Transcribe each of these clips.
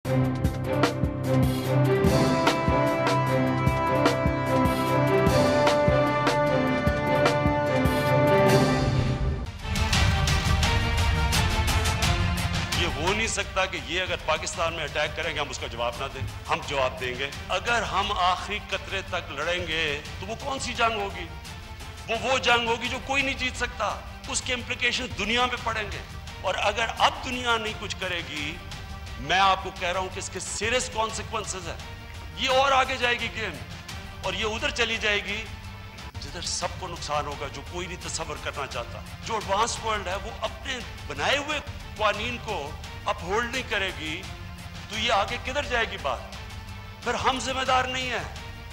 ہو نہیں سکتا کہ یہ اگر پاکستان میں اٹیک کریں گے ہم اس کا جواب نہ دیں. ہم جواب دیں گے. اگر ہم آخری قطرے تک لڑیں گے تو وہ کون سی جنگ ہوگی؟ وہ جنگ ہوگی جو کوئی نہیں جیت سکتا. اس کے امپلیکیشن دنیا میں پڑیں گے. اور اگر اب دنیا نہیں کچھ کرے گی، میں آپ کو کہہ رہا ہوں کہ اس کے سیریس کانسیکوینسز ہیں. یہ اور آگے جائے گی گیم، اور یہ ادھر چلی جائے گی جدھر سب کو نقصان ہوگا، جو کوئی نہیں تصور کرنا چاہتا. جو ایڈوانس ورلڈ ہے وہ اپنے بنائے ہوئے قوانین کو اپ ہولڈ نہیں کرے گی تو یہ آگے کدھر جائے گی بات؟ پھر ہم ذمہ دار نہیں ہیں.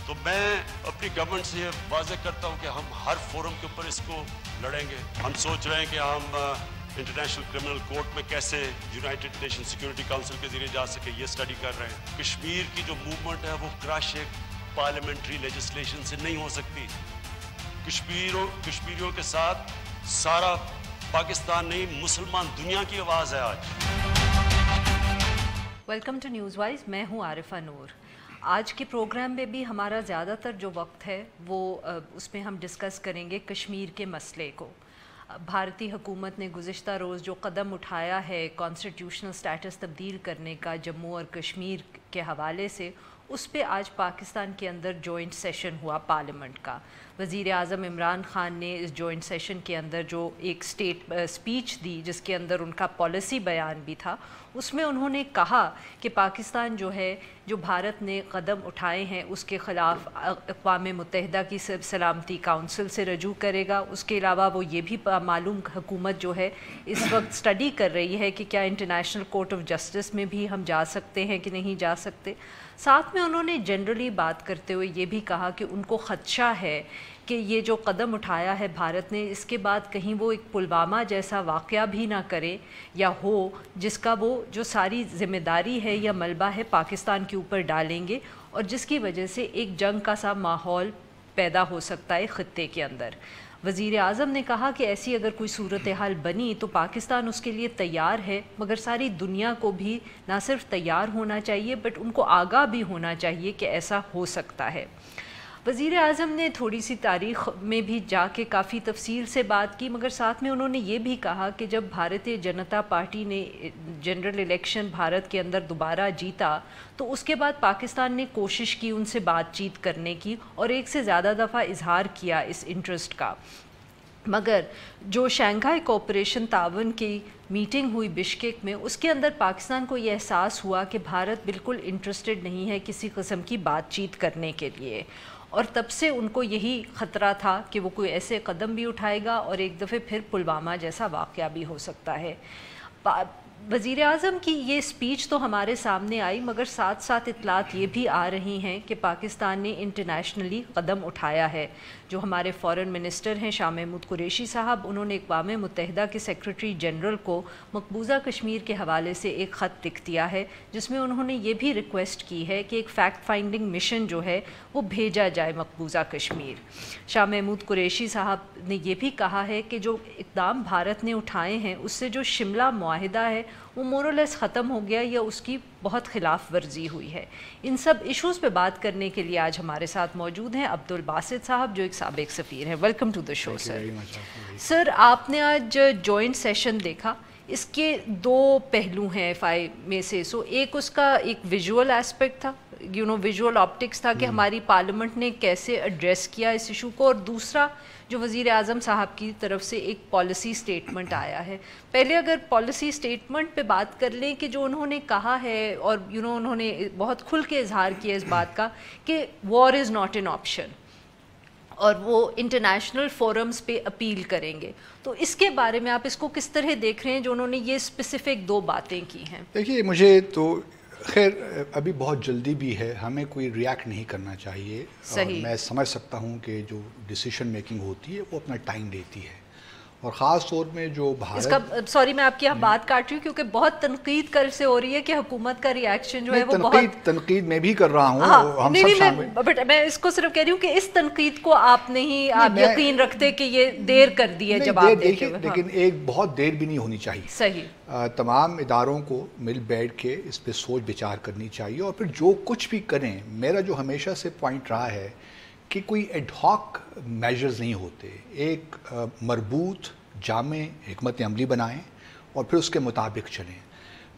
تو میں اپنی گورنمنٹ سے یہ واضح کرتا ہوں کہ ہم ہر فورم کے اوپر اس کو لڑیں گے. ہم سوچ رہے ہیں کہ ہم انٹرنیشنل کرمنل کورٹ میں کیسے یونائٹڈ نیشن سیکورٹی کاؤنسل کے ذریعے جا سکے، یہ اسٹڈی کر رہے ہیں. کشمیر کی جو موومنٹ ہے وہ کراش ایک پارلیمنٹری لیجسلیشن سے نہیں ہو سکتی. کشمیریوں کے ساتھ سارا پاکستان نہیں، مسلمان دنیا کی آواز ہے آج. Welcome to News Wise. میں ہوں عارفہ نور. آج کے پروگرام میں بھی ہمارا زیادہ تر جو وقت ہے وہ اس میں ہم ڈسکس کریں گے کشمیر کے مسئلے کو. بھارتی حکومت نے گزشتہ روز جو قدم اٹھایا ہے کانسٹیٹیوشنل سٹیٹس تبدیل کرنے کا جموں اور کشمیر کے حوالے سے، اس پہ آج پاکستان کے اندر جوائنٹ سیشن ہوا پارلیمنٹ کا. وزیر اعظم عمران خان نے اس جوائنٹ سیشن کے اندر جو ایک اسپیچ دی جس کے اندر ان کا پالیسی بیان بھی تھا، اس میں انہوں نے کہا کہ پاکستان جو ہے جو بھارت نے قدم اٹھائے ہیں اس کے خلاف اقوام متحدہ کی سلامتی کونسل سے رجوع کرے گا. اس کے علاوہ وہ یہ بھی معلوم حکومت جو ہے اس وقت اسٹڈی کر رہی ہے کہ کیا انٹرنیشنل کورٹ آف جسٹس میں بھی ہم جا سکتے ہیں کہ نہیں جا سکتے. ساتھ میں انہوں نے جنرلی بات کرتے ہوئے یہ بھی کہا کہ ان کو خدشہ ہے کہ یہ جو قدم اٹھایا ہے بھارت نے، اس کے بعد کہیں وہ ایک پلوامہ جیسا واقعہ بھی نہ کرے یا ہو جس کا وہ جو ساری ذمہ داری ہے یا ملبہ ہے پاکستان کے اوپر ڈالیں گے، اور جس کی وجہ سے ایک جنگ کا سا ماحول پیدا ہو سکتا ہے خطے کے اندر. وزیر اعظم نے کہا کہ ایسی اگر کوئی صورتحال بنی تو پاکستان اس کے لیے تیار ہے، مگر ساری دنیا کو بھی نہ صرف تیار ہونا چاہیے بٹ ان کو آگاہ بھی ہونا چاہیے کہ ایسا ہو سکتا ہے. وزیر اعظم نے تھوڑی سی تاریخ میں بھی جا کے کافی تفصیل سے بات کی، مگر ساتھ میں انہوں نے یہ بھی کہا کہ جب بھارتیہ جنتا پارٹی نے جنرل الیکشن بھارت کے اندر دوبارہ جیتا تو اس کے بعد پاکستان نے کوشش کی ان سے بات چیت کرنے کی اور ایک سے زیادہ دفعہ اظہار کیا اس انٹرسٹ کا. مگر جو شنگھائی کوآپریشن تعاون کی میٹنگ ہوئی بشکیک میں، اس کے اندر پاکستان کو یہ احساس ہوا کہ بھارت بالکل انٹرسٹڈ نہیں ہے کسی قسم کی بات چیت کرنے کے لیے، اور تب سے ان کو یہی خطرہ تھا کہ وہ کوئی ایسے قدم بھی اٹھائے گا اور ایک دفعہ پھر پلوامہ جیسا واقعہ بھی ہو سکتا ہے. وزیر اعظم کی یہ سپیچ تو ہمارے سامنے آئی، مگر ساتھ ساتھ اطلاعات یہ بھی آ رہی ہیں کہ پاکستان نے انٹرنیشنلی قدم اٹھایا ہے. جو ہمارے فارن منسٹر ہیں شاہ محمود قریشی صاحب، انہوں نے اقوام متحدہ کے سیکرٹری جنرل کو مقبوضہ کشمیر کے حوالے سے ایک خط لکھ دیا ہے جس میں انہوں نے یہ بھی ریکویسٹ کی ہے کہ ایک فیکٹ فائنڈنگ مشن جو ہے وہ بھیجا جائے مقبوضہ کشمیر. شاہ محمود قریشی صاحب نے یہ بھی کہا ہے کہ جو اقدام بھارت نے اٹھائے ہیں اس سے جو شملہ معاہدہ ہے وہ مورلیس ختم ہو گیا یا اس کی بہت خلاف ورزی ہوئی ہے. ان سب ایشوز پہ بات کرنے کے لیے آج ہمارے ساتھ موجود ہیں عبدالباسط صاحب جو ایک سابق سفیر ہیں. ویلکم ٹو دا شو سر. سر آپ نے آج جوائنٹ سیشن دیکھا، اس کے دو پہلو ہیں FI میں سے. ایک اس کا ایک ویژول ایسپیکٹ تھا، ویژول آپٹکس تھا کہ ہماری پارلیمنٹ نے کیسے ایڈریس کیا اس ایشو کو، اور دوسرا جو وزیر اعظم صاحب کی طرف سے ایک پالیسی سٹیٹمنٹ آیا ہے. پہلے اگر پالیسی سٹیٹمنٹ پہ بات کر لیں کہ جو انہوں نے کہا ہے اور انہوں نے بہت کھل کے اظہار کیا اس بات کا کہ وار از ناٹ این آپشن اور وہ انٹرنیشنل فورمز پہ اپیل کریں گے، تو اس کے بارے میں آپ اس کو کس طرح دیکھ رہے ہیں جو انہوں نے یہ اسپیسیفک دو باتیں کی ہیں؟ دیکھیے مجھے تو خیر ابھی بہت جلدی بھی ہے، ہمیں کوئی ریاکٹ نہیں کرنا چاہیے. اور میں سمجھ سکتا ہوں کہ جو ڈیسیشن میکنگ ہوتی ہے وہ اپنا ٹائم لیتی ہے اور خاص طور میں جو اس کا سوری میں آپ کی یہاں بات کاٹ رہی ہوں کیونکہ بہت تنقید کل سے ہو رہی ہے کہ حکومت کا ری ایکشن جو ہے وہ بہت تنقید میں بھی کر رہا ہوں، بٹ میں اس کو صرف کہہ رہی ہوں کہ اس تنقید کو آپ نہیں آپ یقین رکھتے کہ یہ دیر کر دی ہے جب آپ دیکھیں، لیکن ایک بہت دیر بھی نہیں ہونی چاہیے. صحیح، تمام اداروں کو مل بیٹھ کے اس پہ سوچ بچار کرنی چاہیے، اور پھر جو کچھ بھی کریں، میرا جو ہمیشہ سے پوائنٹ رہا ہے کہ کوئی ایڈ ہاک میجرز نہیں ہوتے، ایک مربوط جامع حکمت عملی بنائیں اور پھر اس کے مطابق چلیں.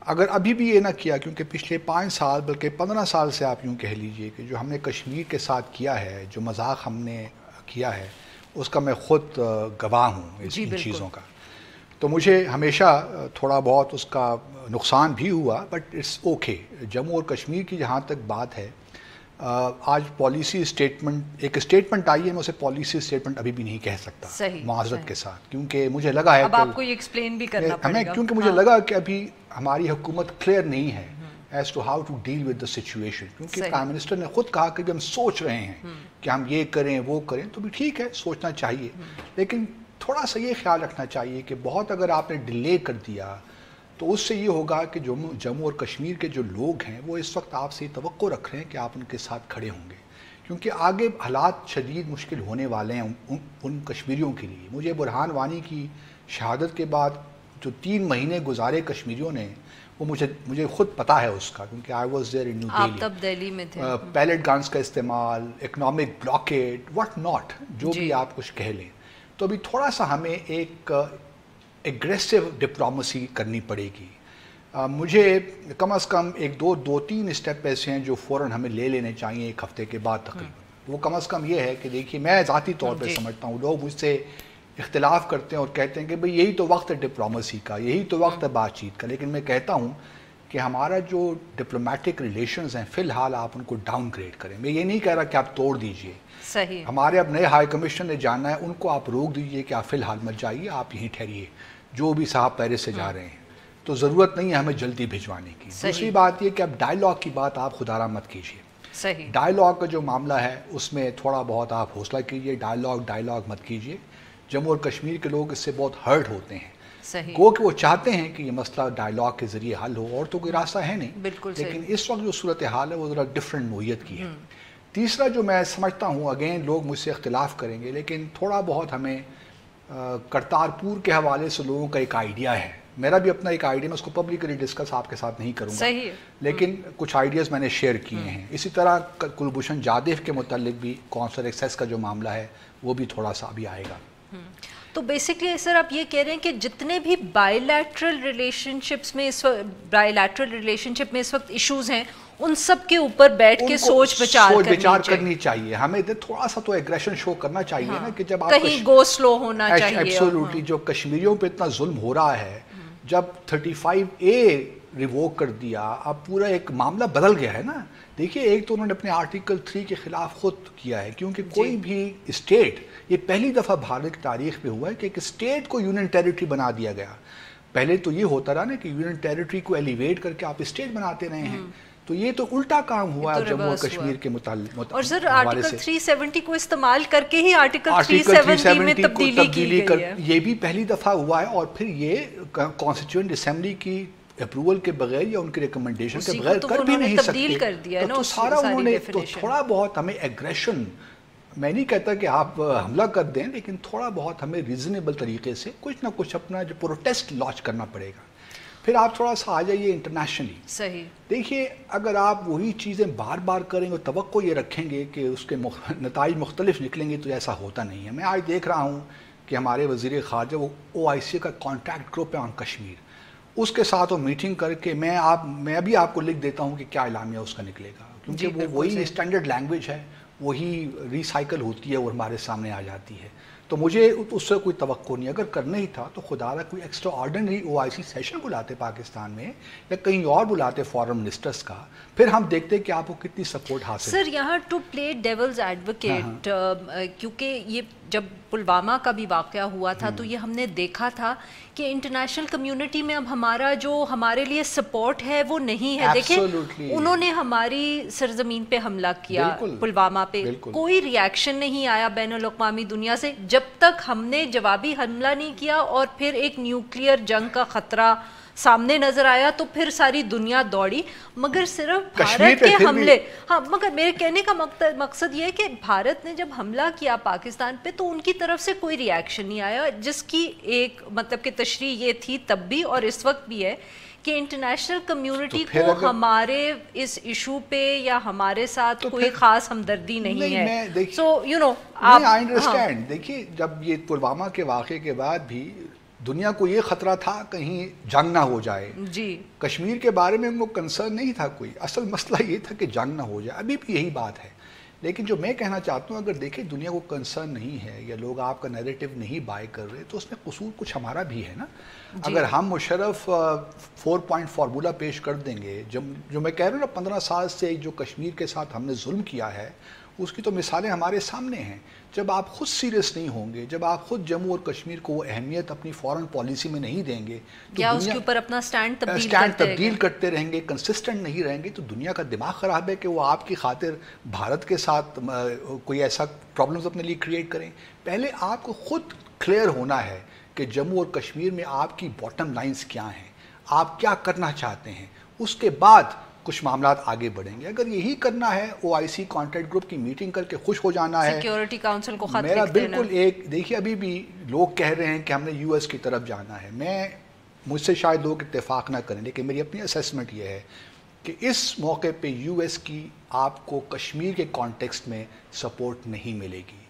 اگر ابھی بھی یہ نہ کیا، کیونکہ پچھلے 5 سال بلکہ 15 سال سے آپ یوں کہہ لیجئے کہ جو ہم نے کشمیر کے ساتھ کیا ہے، جو مذاق ہم نے کیا ہے، اس کا میں خود گواہ ہوں ان چیزوں کا. تو مجھے ہمیشہ تھوڑا بہت اس کا نقصان بھی ہوا، بٹ اٹس اوکے. جموں اور کشمیر کی جہاں تک بات ہے، آج پالیسی اسٹیٹمنٹ ایک اسٹیٹمنٹ آئی ہے، میں اسے پالیسی اسٹیٹمنٹ ابھی بھی نہیں کہہ سکتا معذرت کے ساتھ، کیونکہ مجھے لگا ہے اب آپ کو یہ ایکسپلین بھی کرنا پڑے گا، کیونکہ مجھے لگا کہ ابھی ہماری حکومت کلیئر نہیں ہے as to how to deal with the situation. کیونکہ پرائم منسٹر نے خود کہا کہ ہم سوچ رہے ہیں کہ ہم یہ کریں وہ کریں، تو بھی ٹھیک ہے، سوچنا چاہیے، لیکن تھوڑا سا یہ خیال رکھنا چاہیے کہ بہت اگر آپ نے ڈیلے کر دیا تو اس سے یہ ہوگا کہ جموں اور کشمیر کے جو لوگ ہیں وہ اس وقت آپ سے توقع رکھ رہے ہیں کہ آپ ان کے ساتھ کھڑے ہوں گے، کیونکہ آگے حالات شدید مشکل ہونے والے ہیں ان کشمیریوں کے لیے. مجھے برہان وانی کی شہادت کے بعد جو 3 مہینے گزارے کشمیریوں نے، وہ مجھے خود پتہ ہے اس کا، کیونکہ I was there in new Delhi. آپ تب دہلی میں تھے. پیلٹ گنز کا استعمال، اکنامک بلاکیڈ، واٹ ناٹ، جو بھی آپ کچھ کہہ لیں. تو ابھی تھوڑا سا ہمیں ایک ایگریسو ڈپلومیسی کرنی پڑے گی. مجھے کم از کم 2-3 اسٹیپ ایسے ہیں جو فوراً ہمیں لے لینے چاہیے 1 ہفتے کے بعد تقریباً. وہ کم از کم یہ ہے کہ دیکھیے، میں ذاتی طور پہ سمجھتا ہوں، لوگ مجھ سے اختلاف کرتے ہیں اور کہتے ہیں کہ بھئی یہی تو وقت ہے ڈپلومیسی کا، یہی تو وقت ہے بات چیت کا، لیکن میں کہتا ہوں کہ ہمارا جو ڈپلومیٹک ریلیشنز ہیں فی الحال آپ ان کو ڈاؤن گریڈ کریں. میں یہ نہیں کہہ رہا کہ آپ توڑ دیجئے، صحیح، ہمارے اب نئے ہائی کمیشن نے جانا ہے، ان کو آپ روک دیجئے کہ آپ فی الحال مت جائیے، آپ یہیں ٹھہریے، جو بھی صاحب پیرس سے جا رہے ہیں، تو ضرورت نہیں ہے ہمیں جلدی بھجوانے کی. دوسری بات یہ کہ اب ڈائیلاگ کی بات آپ خدا را مت کیجیے. صحیح، ڈائیلاگ کا جو معاملہ ہے اس میں تھوڑا بہت آپ حوصلہ کیجیے، ڈائیلاگ مت کیجیے. جموں اور کشمیر کے لوگ اس سے بہت ہرٹ ہوتے ہیں، گو کہ وہ چاہتے ہیں کہ یہ مسئلہ ڈائیلاگ کے ذریعے حل ہو، اور تو کوئی راستہ ہے نہیں، لیکن اس وقت جو صورتحال ہے وہ ذرا ڈفرینٹ نوعیت کی ہے. تیسرا جو میں سمجھتا ہوں، اگین لوگ مجھ سے اختلاف کریں گے، لیکن تھوڑا بہت ہمیں کرتارپور کے حوالے سے لوگوں کا ایک آئیڈیا ہے. میرا بھی اپنا ایک آئیڈیا، میں اس کو پبلکلی ڈسکس آپ کے ساتھ نہیں کروں گا، لیکن کچھ آئیڈیاز میں نے شیئر کیے ہیں. اسی طرح کلبھوشن جادیو کے متعلق بھی کونسلر ایکسیس کا جو معاملہ ہے وہ بھی تھوڑا سا ابھی آئے گا. تو بیسکلی سر آپ یہ کہہ رہے ہیں کہ جتنے بھی بائی لیٹرل ریلیشن شپ میں اس وقت ایشوز ہیں، ان سب کے اوپر بیٹھ کے سوچ بچار کرنی چاہیے. ہمیں تھوڑا سا تو ایگریشن شو کرنا چاہیے نا، کہ جب آپ کہیں گو سلو ہونا چاہیے. ایبسولوٹلی، جو کشمیریوں پہ اتنا ظلم ہو رہا ہے، جب 35A ریووک کر دیا، اب پورا ایک معاملہ بدل گیا ہے نا. دیکھیے، ایک تو انہوں نے اپنے آرٹیکل 3 کے خلاف خود کیا ہے، کیونکہ کوئی بھی اسٹیٹ، یہ پہلی دفعہ بھارت کی تاریخ میں ہوا ہے کہ ایک اسٹیٹ کو یونین ٹیریٹری بنا دیا گیا. پہلے تو یہ ہوتا رہا نا کہ یونین ٹیریٹری کو ایلیویٹ کر کے آپ اسٹیٹ بناتے رہے ہیں، تو یہ تو الٹا کام ہوا ہے جموں اور کشمیر کے متعلق. اور سر آرٹیکل 370 کو استعمال کر کے ہی آرٹیکل 370 میں تبدیلی کی گئی ہے. یہ بھی پہلی دفعہ ہوا ہے، اور پھر یہ کانسٹیٹیوئنٹ اسمبلی کی اپروول کے بغیر یا ان کے ریکمنڈیشن کے بغیر کر بھی نہیں سکتے. تو سارا انہوں نے تو تھوڑا بہت ہمیں ایگریشن، میں نہیں کہتا کہ آپ حملہ کر دیں، لیکن تھوڑا بہت ہمیں ریزنیبل طریقے سے کچھ نہ کچھ اپنا جو پروٹیسٹ لانچ کرنا پڑے گا. پھر آپ تھوڑا سا آ جائیے انٹرنیشنلی. صحیح. دیکھیے، اگر آپ وہی چیزیں بار بار کریں اور توقع یہ رکھیں گے کہ اس کے نتائج مختلف نکلیں گے، تو ایسا ہوتا نہیں ہے. میں آج دیکھ رہا ہوں کہ ہمارے وزیر خارجہ، وہ OIC کا کانٹیکٹ گروپ ہے آن کشمیر، اس کے ساتھ وہ میٹنگ کر کے میں ابھی آپ کو لکھ دیتا ہوں کہ کیا اعلامیہ اس کا نکلے گا، کیونکہ وہی اسٹینڈرڈ لینگویج ہے، وہی ریسائیکل ہوتی ہے اور ہمارے سامنے آ جاتی ہے. تو مجھے اس سے کوئی توقع نہیں. اگر کرنا ہی تھا تو خدا را کوئی ایکسٹرا آرڈنری OIC سیشن بلاتے پاکستان میں، یا کہیں اور بلاتے فارن منسٹرز کا، پھر ہم دیکھتے کہ آپ کو کتنی سپورٹ حاصل. سر یہاں ٹو پلے ڈیولز ایڈوکیٹ، کیونکہ یہ جب پلوامہ کا بھی واقعہ ہوا تھا تو یہ ہم نے دیکھا تھا کہ انٹرنیشنل کمیونٹی میں اب ہمارا جو ہمارے لیے سپورٹ ہے وہ نہیں ہے. دیکھیں، انہوں نے ہماری سرزمین پہ حملہ کیا، پلوامہ پہ، کوئی ری ایکشن نہیں آیا بین الاقوامی دنیا سے. جب تک ہم نے جوابی حملہ نہیں کیا اور پھر ایک نیوکلیئر جنگ کا خطرہ سامنے نظر آیا تو پھر ساری دنیا دوڑی. مگر صرف بھارت کے حملے, ہاں مگر میرے کہنے کا مقصد یہ ہے کہ بھارت نے جب حملہ کیا پاکستان پہ تو ان کی طرف سے کوئی ری ایکشن نہیں آیا, جس کی ایک مطلب کہ تشریح یہ تھی تب بھی اور اس وقت بھی ہے کہ انٹرنیشنل کمیونٹی کو ہمارے اس ایشو پہ یا ہمارے ساتھ کوئی خاص ہمدردی نہیں ہے. So you know I understand. دیکھیے جب یہ پلوامہ کے واقعے کے بعد بھی دنیا کو یہ خطرہ تھا کہیں جنگ نہ ہو جائے, جی کشمیر کے بارے میں ان کو کنسرن نہیں تھا کوئی, اصل مسئلہ یہ تھا کہ جنگ نہ ہو جائے. ابھی بھی یہی بات ہے. لیکن جو میں کہنا چاہتا ہوں, اگر دیکھیں دنیا کو کنسرن نہیں ہے یا لوگ آپ کا نیریٹو نہیں بائی کر رہے تو اس میں قصور کچھ ہمارا بھی ہے نا. اگر ہم مشرف 4 پوائنٹ فارمولا پیش کر دیں گے, جو میں کہہ رہا ہوں نا 15 سال سے جو کشمیر کے ساتھ ہم نے ظلم کیا ہے اس کی تو مثالیں ہمارے سامنے ہیں. جب آپ خود سیریس نہیں ہوں گے, جب آپ خود جموں اور کشمیر کو وہ اہمیت اپنی فورن پالیسی میں نہیں دیں گے تو یا اس کے اوپر اپنا سٹینڈ تبدیل کرتے رہیں گے, کنسسٹنٹ نہیں رہیں گے, تو دنیا کا دماغ خراب ہے کہ وہ آپ کی خاطر بھارت کے ساتھ کوئی ایسا پرابلمز اپنے لیے کریٹ کریں. پہلے آپ کو خود کلیئر ہونا ہے کہ جموں اور کشمیر میں آپ کی باٹم لائنز کیا ہیں, آپ کیا کرنا چاہتے ہیں, اس کے بعد کچھ معاملات آگے بڑھیں گے. اگر یہی کرنا ہے OIC کانٹیکٹ گروپ کی میٹنگ کر کے خوش ہو جانا ہے, سیکیورٹی کاؤنسل کو خط میرا بالکل ایک دیکھیے ابھی بھی لوگ کہہ رہے ہیں کہ ہم نے US کی طرف جانا ہے. مجھ سے شاید لوگ اتفاق نہ کریں لیکن میری اپنی اسیسمنٹ یہ ہے کہ اس موقع پہ US کی آپ کو کشمیر کے کانٹیکسٹ میں سپورٹ نہیں ملے گی.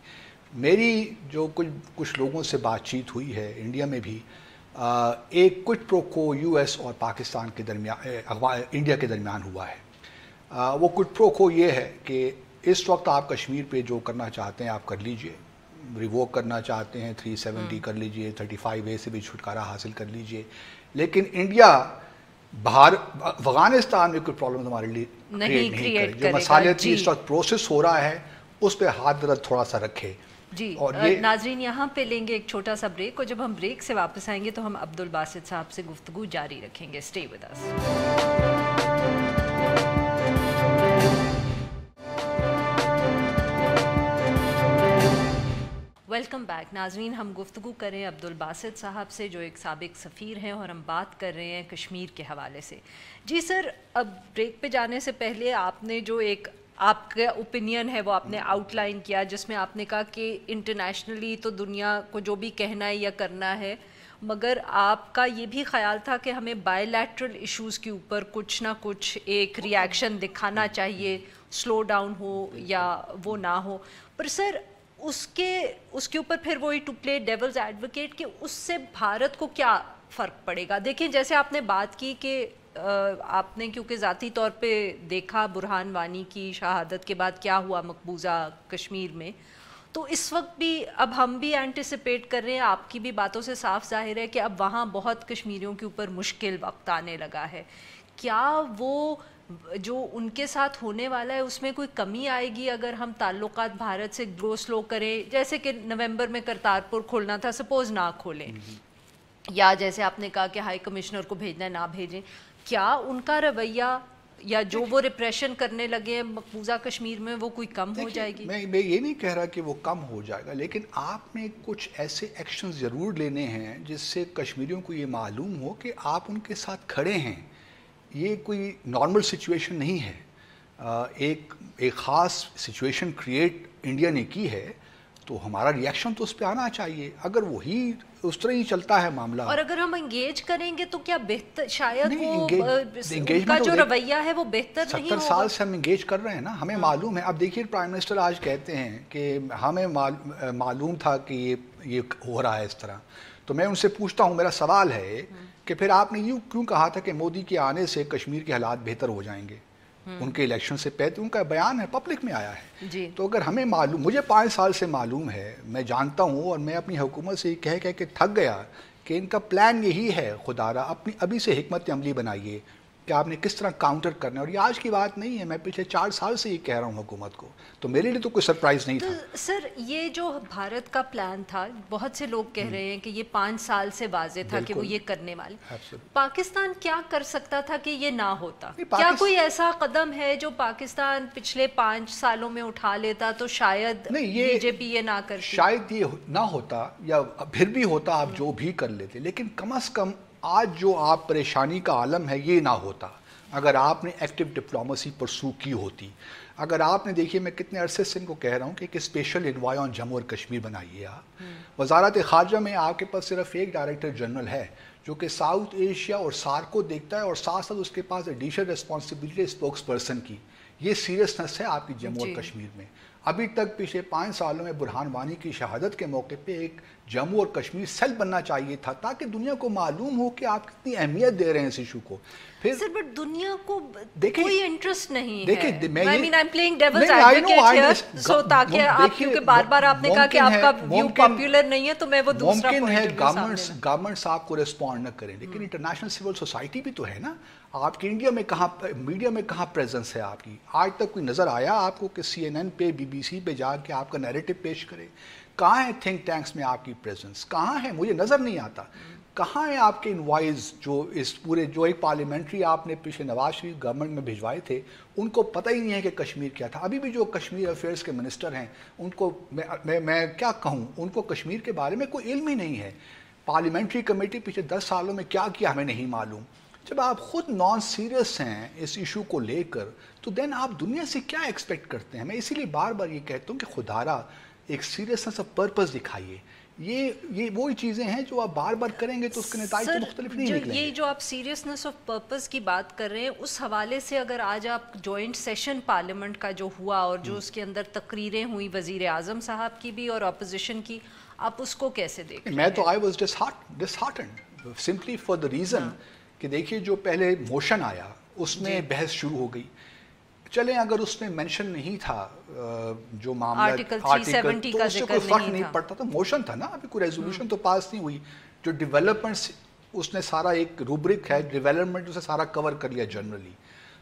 میری جو کچھ لوگوں سے بات چیت ہوئی ہے انڈیا میں بھی, ایک کچھ پرو کو US اور پاکستان کے درمیان انڈیا کے درمیان ہوا ہے. وہ کچھ پرو کو یہ ہے کہ اس وقت آپ کشمیر پہ جو کرنا چاہتے ہیں آپ کر لیجئے, ریووک کرنا چاہتے ہیں 370 کر لیجئے, 35A سے بھی چھٹکارا حاصل کر لیجئے, لیکن انڈیا افغانستان میں کوئی پرابلم ہمارے لیے کریٹ نہیں کرے. جو مصالحتی اس وقت پروسیس ہو رہا ہے اس پہ ہاتھ درد تھوڑا سا رکھے. جی ناظرین یہاں پہ لیں گے ایک چھوٹا سا بریک, اور جب ہم بریک سے واپس آئیں گے تو ہم عبدالباسط صاحب سے گفتگو جاری رکھیں گے. Stay with us. Welcome back ناظرین. ہم گفتگو کریں عبدالباسط صاحب سے جو ایک سابق سفیر ہیں, اور ہم بات کر رہے ہیں کشمیر کے حوالے سے. جی سر, اب بریک پہ جانے سے پہلے آپ نے جو ایک آپ کا اوپینین ہے وہ آپ نے آؤٹ لائن کیا, جس میں آپ نے کہا کہ انٹرنیشنلی تو دنیا کو جو بھی کہنا ہے یا کرنا ہے, مگر آپ کا یہ بھی خیال تھا کہ ہمیں بائی لیٹرل ایشوز کے اوپر کچھ نہ کچھ ایک ری ایکشن دکھانا چاہیے, سلو ڈاؤن ہو یا وہ نہ ہو. پر سر اس کے اوپر پھر وہی ٹو پلے ڈیولز ایڈوکیٹ کہ اس سے بھارت کو کیا فرق پڑے گا. دیکھیں جیسے آپ نے بات کی کہ آپ نے کیونکہ ذاتی طور پہ دیکھا برہان وانی کی شہادت کے بعد کیا ہوا مقبوضہ کشمیر میں, تو اس وقت بھی اب ہم بھی اینٹیسپیٹ کر رہے ہیں, آپ کی بھی باتوں سے صاف ظاہر ہے کہ اب وہاں بہت کشمیریوں کے اوپر مشکل وقت آنے لگا ہے. کیا وہ جو ان کے ساتھ ہونے والا ہے اس میں کوئی کمی آئے گی اگر ہم تعلقات بھارت سے گرو سلو کریں, جیسے کہ نومبر میں کرتارپور کھولنا تھا, سپوز نہ کھولیں, یا جیسے آپ نے کہا کہ ہائی کمشنر کو بھیجنا ہے نہ بھیجیں, کیا ان کا رویہ یا جو وہ ریپریشن کرنے لگے ہیں مقبوضہ کشمیر میں وہ کوئی کم ہو جائے گی؟ میں یہ نہیں کہہ رہا کہ وہ کم ہو جائے گا, لیکن آپ نے کچھ ایسے ایکشن ضرور لینے ہیں جس سے کشمیریوں کو یہ معلوم ہو کہ آپ ان کے ساتھ کھڑے ہیں. یہ کوئی نارمل سچویشن نہیں ہے, ایک خاص سچویشن کریٹ انڈیا نے کی ہے, تو ہمارا ری ایکشن تو اس پہ آنا چاہیے. اگر وہی اس طرح ہی چلتا ہے معاملہ, اور اگر ہم انگیج کریں گے تو کیا بہتر, شاید وہ ان کا جو رویہ ہے وہ بہتر نہیں ہوگا. 70 سال سے ہم انگیج کر رہے ہیں نا, ہمیں معلوم ہے. اب دیکھیے پرائم منسٹر آج کہتے ہیں کہ ہمیں معلوم تھا کہ یہ ہو رہا ہے اس طرح. تو میں ان سے پوچھتا ہوں, میرا سوال ہے کہ پھر آپ نے یوں کیوں کہا تھا کہ مودی کے آنے سے کشمیر کے حالات بہتر ہو جائیں گے؟ ان کے الیکشن سے پہلے ان کا بیان ہے, پبلک میں آیا ہے. تو اگر ہمیں معلوم, مجھے 5 سال سے معلوم ہے, میں جانتا ہوں, اور میں اپنی حکومت سے یہ کہہ کے تھک گیا کہ ان کا پلان یہی ہے, خدا را اپنی ابھی سے حکمت عملی بنائیے, کہ آپ نے کس طرح کاؤنٹر کرنا ہے. اور یہ آج کی بات نہیں ہے, میں پچھلے 4 سال سے یہ کہہ رہا ہوں حکومت کو, تو میرے لیے تو کوئی سرپرائز نہیں تھا. سر یہ جو بھارت کا پلان تھا, بہت سے لوگ کہہ رہے ہیں کہ یہ 5 سال سے واضح تھا کہ وہ یہ کرنے والے. پاکستان کیا کر سکتا تھا کہ یہ نہ ہوتا؟ کیا کوئی ایسا قدم ہے جو پاکستان پچھلے 5 سالوں میں اٹھا لیتا تو شاید بی جے پی یہ نہ کرتی؟ شاید یہ نہ ہوتا, یا پھر بھی ہوتا آپ جو بھی کر لیتے, لیکن کم از کم آج جو آپ پریشانی کا عالم ہے یہ نہ ہوتا اگر آپ نے ایکٹیو ڈپلومیسی پرسو کی ہوتی. اگر آپ نے دیکھیے, میں کتنے عرصے سے ان کو کہہ رہا ہوں کہ ایک اسپیشل انوائے آن جموں اور کشمیر بنائیے آپ. وزارت خارجہ میں آپ کے پاس صرف ایک ڈائریکٹر جنرل ہے جو کہ ساؤتھ ایشیا اور سارک کو دیکھتا ہے, اور ساتھ ساتھ اس کے پاس ایڈیشنل ریسپانسبلٹی اسپوکس پرسن کی. یہ سیریسنس ہے آپ کی جموں اور کشمیر میں. ابھی تک پچھلے 5 سالوں میں برہان وانی کی شہادت کے موقع پہ ایک جموں اور کشمیر سیل بننا چاہیے تھا, تاکہ دنیا کو معلوم ہو کہ آپ کتنی اہمیت دے رہے ہیں اس ایشو کو. پھر سر بٹ دنیا کو کوئی انٹرسٹ نہیں ہے. I mean I'm playing devil's advocate here, so تاکہ آپ, کیونکہ بار بار آپ نے کہا کہ آپ کا ویو پاپولر نہیں ہے, تو میں وہ دوسرا ممکن ہے گورنمنٹس آپ کو ریسپونڈ نہ کریں, لیکن انٹرنیشنل سول سوسائٹی بھی تو ہے نا. آپ کی انڈیا میں کہاں, میڈیا میں کہاں پریزنس ہے آپ کی؟ آج تک کوئی نظر آیا آپ کو کہ CNN پہ BBC پہ جا کے آپ کا نیریٹو پیش کرے؟ کہاں ہے تھنک ٹینکس میں آپ کی پریزنس؟ کہاں ہے؟ مجھے نظر نہیں آتا. کہاں ہیں آپ کے انوائز جو اس پورے, جو ایک پارلیمنٹری آپ نے پچھلے نواز شریف گورنمنٹ میں بھجوائے تھے, ان کو پتہ ہی نہیں ہے کہ کشمیر کیا تھا. ابھی بھی جو کشمیر افیئرس کے منسٹر ہیں ان کو میں کیا کہوں, ان کو کشمیر کے بارے میں کوئی علم ہی نہیں ہے. پارلیمنٹری کمیٹی پچھلے 10 سالوں میں کیا کیا ہمیں نہیں معلوم. جب آپ خود نان سیریس ہیں اس ایشو کو لے کر, تو دین آپ دنیا سے کیا ایکسپیکٹ کرتے ہیں؟ میں اسی لیے بار بار یہ کہتا ہوں کہ خدارا ایک سیریسنس آف پرپز دکھائیے. یہ وہی چیزیں ہیں جو آپ بار بار کریں گے تو اس کے نتائج تو مختلف نہیں نکلیں گے. یہ جو آپ سیریسنس آف پرپز کی بات کر رہے ہیں, اس حوالے سے اگر آج آپ جوائنٹ سیشن پارلیمنٹ کا جو ہوا اور جو اس کے اندر تقریریں ہوئی وزیر اعظم صاحب کی بھی اور اپوزیشن کی, آپ اس کو کیسے دیکھیں؟ میں تو I was disheartened simply for the reason کہ دیکھیے جو پہلے موشن آیا اس میں بحث شروع ہو گئی. چلیں اگر اس میں مینشن نہیں تھا جو معاملہ آرٹیکل 370 کا ذکر کوئی فرق نہیں پڑتا, تو موشن تھا نا, ابھی کوئی ریزولوشن تو پاس نہیں ہوئی. جو ڈیولپمنٹس اس نے سارا ایک روبرک ہے ڈیولپمنٹ, اسے سارا کور کر لیا جنرلی.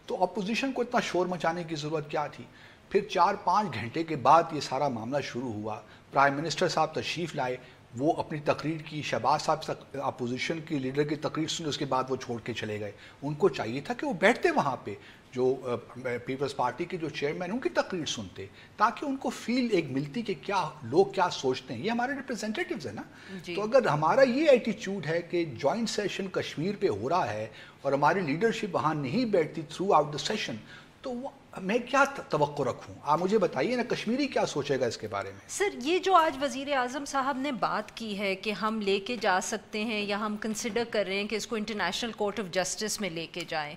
تو اپوزیشن کو اتنا شور مچانے کی ضرورت کیا تھی؟ پھر 4-5 گھنٹے کے بعد یہ سارا معاملہ شروع ہوا. پرائم منسٹر صاحب تشریف لائے, وہ اپنی تقریر کی, شہباز صاحب اپوزیشن کی لیڈر کی تقریر سنی, اس کے بعد وہ چھوڑ کے چلے گئے. ان کو چاہیے تھا کہ وہ بیٹھتے وہاں پہ, جو پیپلز پارٹی کے جو چیئرمین ان کی تقریر سنتے, تاکہ ان کو فیل ایک ملتی کہ کیا لوگ کیا سوچتے ہیں. یہ ہمارے ریپرزینٹیٹیوز ہیں نا. تو اگر ہمارا یہ ایٹیچیوڈ ہے کہ جوائنٹ سیشن کشمیر پہ ہو رہا ہے اور ہماری لیڈرشپ وہاں نہیں بیٹھتی تھرو آؤٹ دا سیشن, تو میں کیا توقع رکھوں؟ آپ مجھے بتائیے نا, کشمیری کیا سوچے گا اس کے بارے میں؟ سر یہ جو آج وزیر اعظم صاحب نے بات کی ہے کہ ہم لے کے جا سکتے ہیں یا ہم کنسیڈر کر رہے ہیں کہ اس کو انٹرنیشنل کورٹ آف جسٹس میں لے کے جائیں,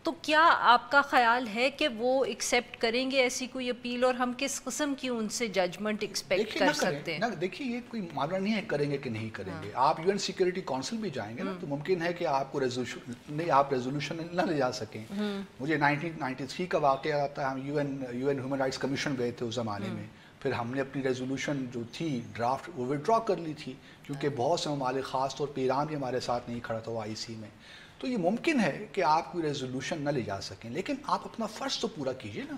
تو کیا آپ کا خیال ہے کہ وہ ایکسیپٹ کریں گے ایسی کوئی اپیل, اور ہم کس قسم کی ان سے ججمنٹ ایکسپیکٹ کر سکتے ہیں؟ دیکھیے یہ کوئی معاملہ نہیں ہے کریں گے کہ نہیں کریں گے. آپ UN سیکورٹی کونسل بھی جائیں گے نا, تو ممکن ہے کہ آپ کو ریزولوشن نہ لے جا سکیں. مجھے 1993 کا واقعہ آتا ہے, ہم UN ہیومن رائٹس کمیشن گئے تھے اس زمانے میں, پھر ہم نے اپنی ریزولوشن جو تھی ڈرافٹ وہ ودرا کر لی تھی, کیونکہ بہت سے ممالک خاص طور پہ ایران بھی ہمارے ساتھ نہیں کھڑا تھا IC میں. تو یہ ممکن ہے کہ آپ کوئی ریزولوشن نہ لے جا سکیں, لیکن آپ اپنا فرض تو پورا کیجئے نا.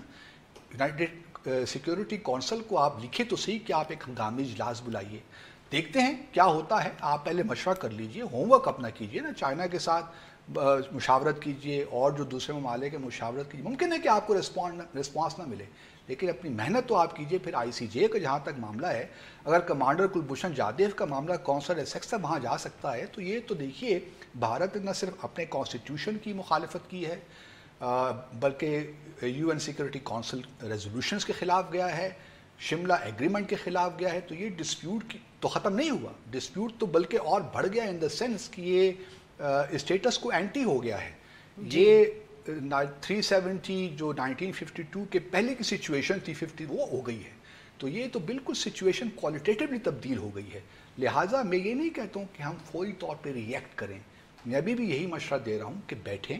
یونائٹڈ سیکورٹی کونسل کو آپ لکھے تو صحیح کہ آپ ایک ہنگامی اجلاس بلائیے, دیکھتے ہیں کیا ہوتا ہے. آپ پہلے مشورہ کر لیجئے, ہوم ورک اپنا کیجئے نا, چائنا کے ساتھ مشاورت کیجئے اور جو دوسرے ممالک کے مشاورت کیجئے. ممکن ہے کہ آپ کو رسپانس نہ ملے, لیکن اپنی محنت تو آپ کیجئے. پھر ICJ کا جہاں تک معاملہ ہے, اگر کمانڈر کلبھوشن جادیو کا معاملہ کونسل ایسیکس تک وہاں جا سکتا ہے, تو یہ تو دیکھیے بھارت نے نہ صرف اپنے کانسٹیٹیوشن کی مخالفت کی ہے, بلکہ UN سیکورٹی کونسل ریزولوشنز کے خلاف گیا ہے, شملہ ایگریمنٹ کے خلاف گیا ہے. تو یہ ڈسپیوٹ تو ختم نہیں ہوا, ڈسپیوٹ تو بلکہ اور بڑھ گیا ان دا سینس کہ یہ اسٹیٹس کو اینٹی ہو گیا ہے. یہ 370 جو 1952 کے پہلے کی سچویشن تھی 50 وہ ہو گئی ہے. تو یہ تو بالکل سچویشن کوالٹیٹیولی تبدیل ہو گئی ہے. لہٰذا میں یہ نہیں کہتا ہوں کہ ہم فوری طور پہ ریئیکٹ کریں, میں ابھی بھی یہی مشورہ دے رہا ہوں کہ بیٹھیں,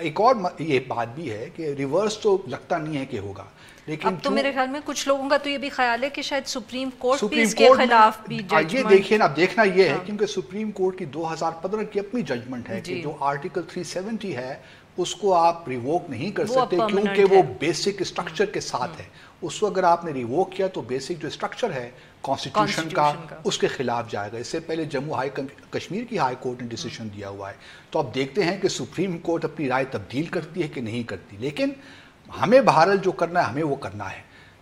ایک اور یہ بات بھی ہے کہ ریورس تو لگتا نہیں ہے کہ ہوگا، لیکن اب تو میرے خیال میں کچھ لوگوں کا تو یہ بھی خیال ہے کہ شاید سپریم کورٹ بھی اس کے خلاف بھی ججمنٹ، یہ دیکھیے نا، اب دیکھنا یہ ہے کیونکہ سپریم کورٹ کی 2015 کی اپنی ججمنٹ ہے کہ جو آرٹیکل 370 ہے اس کو آپ ریووک نہیں کر سکتے کیونکہ وہ بیسک اسٹرکچر کے ساتھ ہے. اس کو اگر آپ نے ریووک کیا تو بیسک جو اسٹرکچر ہے کانسٹیٹیوشن کا اس کے خلاف جائے گا. اس سے پہلے جموں کشمیر کی ہائی کورٹ نے ڈیسیشن دیا ہوا ہے. تو اب دیکھتے ہیں کہ سپریم کورٹ اپنی رائے تبدیل کرتی ہے کہ نہیں کرتی، لیکن ہمیں بہرحال جو کرنا ہے ہمیں وہ کرنا ہے.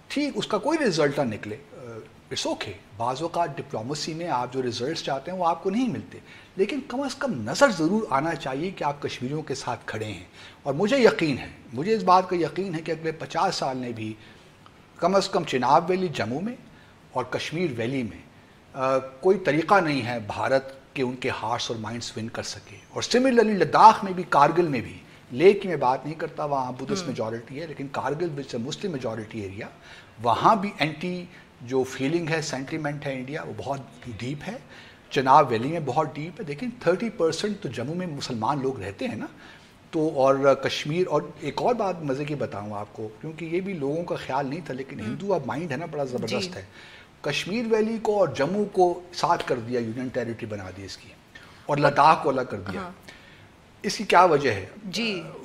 ٹھیک، اس کا کوئی رزلٹ نہ نکلے، اٹس اوکے. بعض اوقات ڈپلومیسی میں آپ جو ریزلٹس چاہتے ہیں وہ آپ کو نہیں ملتے، لیکن کم از کم نظر ضرور آنا چاہیے کہ آپ کشمیریوں کے ساتھ کھڑے ہیں. اور مجھے یقین ہے، مجھے اس بات کا یقین ہے کہ اگلے 50 سال میں بھی کم از کم چناب ویلی جموں میں اور کشمیر ویلی میں کوئی طریقہ نہیں ہے بھارت کے ان کے ہارٹس اور مائنڈس ون کر سکے. اور سملرلی لداخ میں بھی، کارگل میں بھی، لے کی میں بات نہیں کرتا، وہاں بدھسٹ میجورٹی ہے، لیکن کارگل وچ اے مسلم میجورٹی ایریا، وہاں بھی اینٹی جو فیلنگ ہے، سینٹیمنٹ ہے انڈیا، وہ بہت ڈیپ ہے. چناب ویلی میں بہت ڈیپ ہے. دیکھیں 30% تو جموں میں مسلمان لوگ رہتے ہیں نا. تو اور کشمیر، اور ایک اور بات مزے کی بتاؤں آپ کو، کیونکہ یہ بھی لوگوں کا خیال نہیں تھا، لیکن ہندو اب مائنڈ ہے نا بڑا زبردست ہے. کشمیر ویلی کو اور جموں کو ساتھ کر دیا، یونین ٹیریٹری بنا دی اس کی، اور لداخ کو الگ کر دیا. اس کی کیا وجہ ہے؟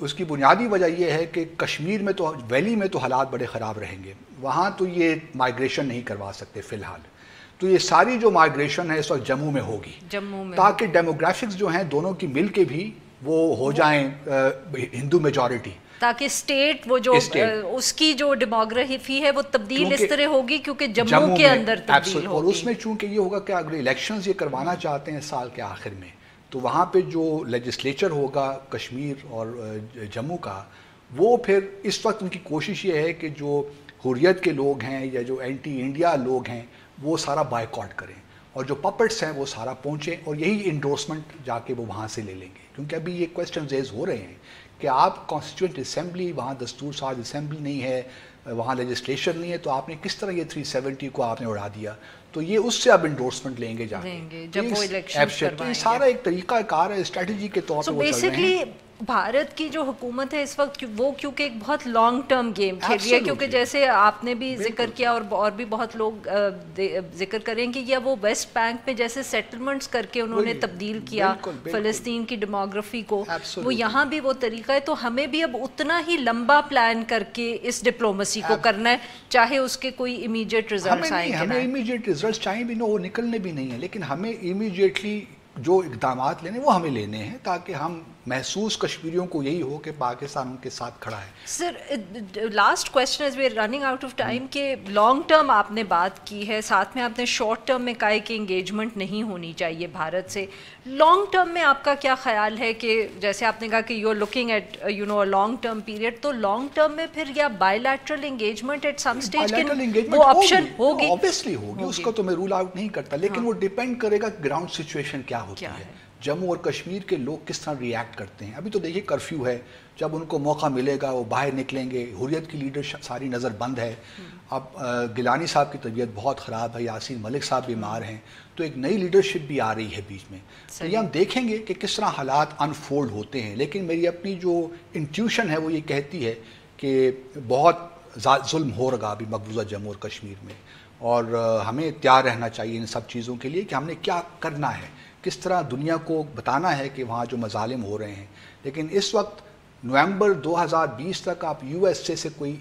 اس کی بنیادی وجہ یہ ہے کہ کشمیر میں تو، ویلی میں تو حالات بڑے خراب رہیں گے، وہاں تو یہ مائیگریشن نہیں کروا سکتے فی الحال. تو یہ ساری جو مائیگریشن ہے اس وقت جموں میں ہوگی، تاکہ ڈیموگرافکس جو ہیں دونوں کی مل کے بھی وہ ہو جائیں ہندو میجورٹی، تاکہ اسٹیٹ وہ جو اس کی جو ڈیموگرافی ہے وہ تبدیل اس طرح ہوگی کیونکہ جموں کے اندر تبدیل ہوگی. اور اس میں چونکہ یہ ہوگا کہ اگر الیکشنز یہ کروانا چاہتے ہیں سال کے آخر میں، تو وہاں پہ جو لیجسلیچر ہوگا کشمیر اور جموں کا، وہ پھر اس وقت ان کی کوشش یہ ہے کہ جو حریت کے لوگ ہیں یا جو اینٹی انڈیا لوگ ہیں وہ سارا بائیکاٹ کریں، اور جو پپٹس ہیں وہ سارا پہنچیں، اور یہی انڈورسمنٹ جا کے وہ وہاں سے لے لیں گے. کیونکہ ابھی یہ کویسچن ریز ہو رہے ہیں کہ آپ کانسٹیٹیوئنٹ اسمبلی، وہاں دستور ساز اسمبلی نہیں ہے، وہاں لیجسلیشن نہیں ہے، تو آپ نے کس طرح یہ 370 کو آپ نے اڑا دیا. تو یہ اس سے اب انڈورسمنٹ لیں گے جا کے جب وہ الیکشنز کروائیں گے. یہ سارا ایک طریقہ کار ہے، اسٹریٹجی کے طور پہ وہ چل رہے ہیں. بھارت کی جو حکومت ہے اس وقت وہ کیونکہ ایک بہت لانگ ٹرم گیم کھیل رہی ہے، کیونکہ جیسے آپ نے بھی ذکر کیا اور بھی بہت لوگ ذکر کریں کہ یہ وہ ویسٹ بینک میں جیسے سیٹلمنٹس کر کے انہوں نے تبدیل کیا فلسطین کی ڈیموگرافی کو، وہ یہاں بھی وہ طریقہ ہے. تو ہمیں بھی اب اتنا ہی لمبا پلان کر کے اس ڈپلومیسی کو کرنا ہے، چاہے اس کے کوئی امیجیٹ ریزلٹس آئیں. ہمیں امیجیٹ ریزلٹس چاہیں بھی نہ، وہ نکلنے بھی نہیں ہیں، لیکن ہمیں امیجیٹلی جو اقدامات لینے وہ ہمیں لینے ہیں، تاکہ ہم محسوس کشمیریوں کو یہی ہو کہ پاکستان ان کے ساتھ کھڑا ہے. Sir last question as we are running out of time, کہ لانگ ٹرم آپ نے بات کی ہے، ساتھ میں آپ نے شارٹ ٹرم میں کہا ہے کہ انگیجمنٹ نہیں ہونی چاہیے بھارت سے. لانگ ٹرم میں آپ کا کیا خیال ہے کہ جیسے آپ نے کہا کہ you are looking at long term period, تو لانگ ٹرم میں پھر یا bilateral engagement at some stage وہ آپشن ہوگی؟ اوبیسلی ہوگی، اس کو تو میں رول آؤٹ نہیں کرتا، لیکن وہ ڈیپینڈ کرے گا گراؤنڈ سچویشن کیا ہوتی ہے، جموں اور کشمیر کے لوگ کس طرح ریئیکٹ کرتے ہیں. ابھی تو دیکھیے کرفیو ہے، جب ان کو موقع ملے گا وہ باہر نکلیں گے. حریت کی لیڈر ساری نظر بند ہے. اب گیلانی صاحب کی طبیعت بہت خراب ہے، یاسین ملک صاحب بیمار ہیں، تو ایک نئی لیڈرشپ بھی آ رہی ہے بیچ میں. تو یہ ہم دیکھیں گے کہ کس طرح حالات انفولڈ ہوتے ہیں. لیکن میری اپنی جو انٹیوشن ہے وہ یہ کہتی ہے کہ بہت ظلم ہو رہا ابھی مقبوضہ جموں اور کشمیر میں، اور ہمیں تیار رہنا چاہیے ان سب چیزوں کے لیے کہ ہم نے کیا کرنا ہے، کس طرح دنیا کو بتانا ہے کہ وہاں جو مظالم ہو رہے ہیں. لیکن اس وقت نومبر 2020 تک آپ یو ایس اے سے کوئی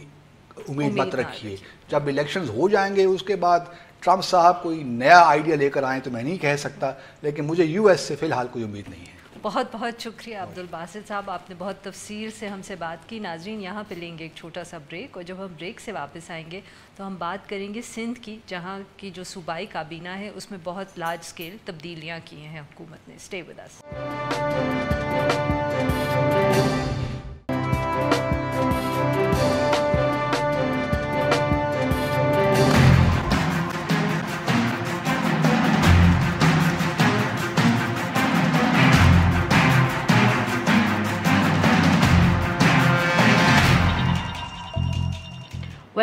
امید مت رکھیے. جب الیکشنز ہو جائیں گے اس کے بعد ٹرمپ صاحب کوئی نیا آئیڈیا لے کر آئیں تو میں نہیں کہہ سکتا، لیکن مجھے یو ایس سے فی الحال کوئی امید نہیں ہے. بہت بہت شکریہ عبدالباسط صاحب، آپ نے بہت تفصیل سے ہم سے بات کی. ناظرین یہاں پہ لیں گے ایک چھوٹا سا بریک، اور جب ہم بریک سے واپس آئیں گے تو ہم بات کریں گے سندھ کی، جہاں کی جو صوبائی کابینہ ہے اس میں بہت لارج سکیل تبدیلیاں کی ہیں حکومت نے. Stay with us.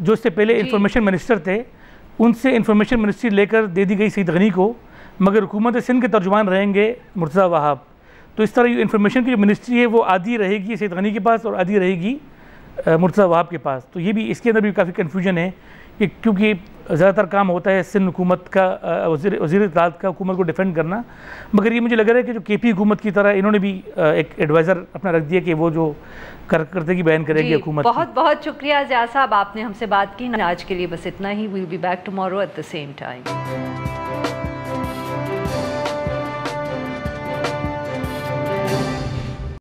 جو اس سے پہلے انفارمیشن منسٹر تھے ان سے انفارمیشن منسٹری لے کر دے دی گئی سعید غنی کو، مگر حکومت سندھ کے ترجمان رہیں گے مرتضیٰ وہاب. تو اس طرح یہ انفارمیشن کی جو منسٹری ہے وہ آدھی رہے گی سعید غنی کے پاس اور آدھی رہے گی مرتضیٰ وہاب کے پاس. تو یہ بھی اس کے اندر بھی کافی کنفیوژن ہے کہ کیونکہ زیادہ تر کام ہوتا ہے سندھ حکومت کا وزیر اطلاعات کا حکومت کو ڈیفینڈ کرنا، مگر یہ مجھے لگ رہا ہے کہ جو کے پی حکومت کی طرح انہوں نے بھی ایک ایڈوائزر اپنا رکھ دیا کہ وہ جو کارکردگی بیان کرے گی حکومت. بہت بہت شکریہ زیاد صاحب، آپ نے ہم سے بات کی. آج کے لیے بس اتنا ہی. We'll be back tomorrow at the same time.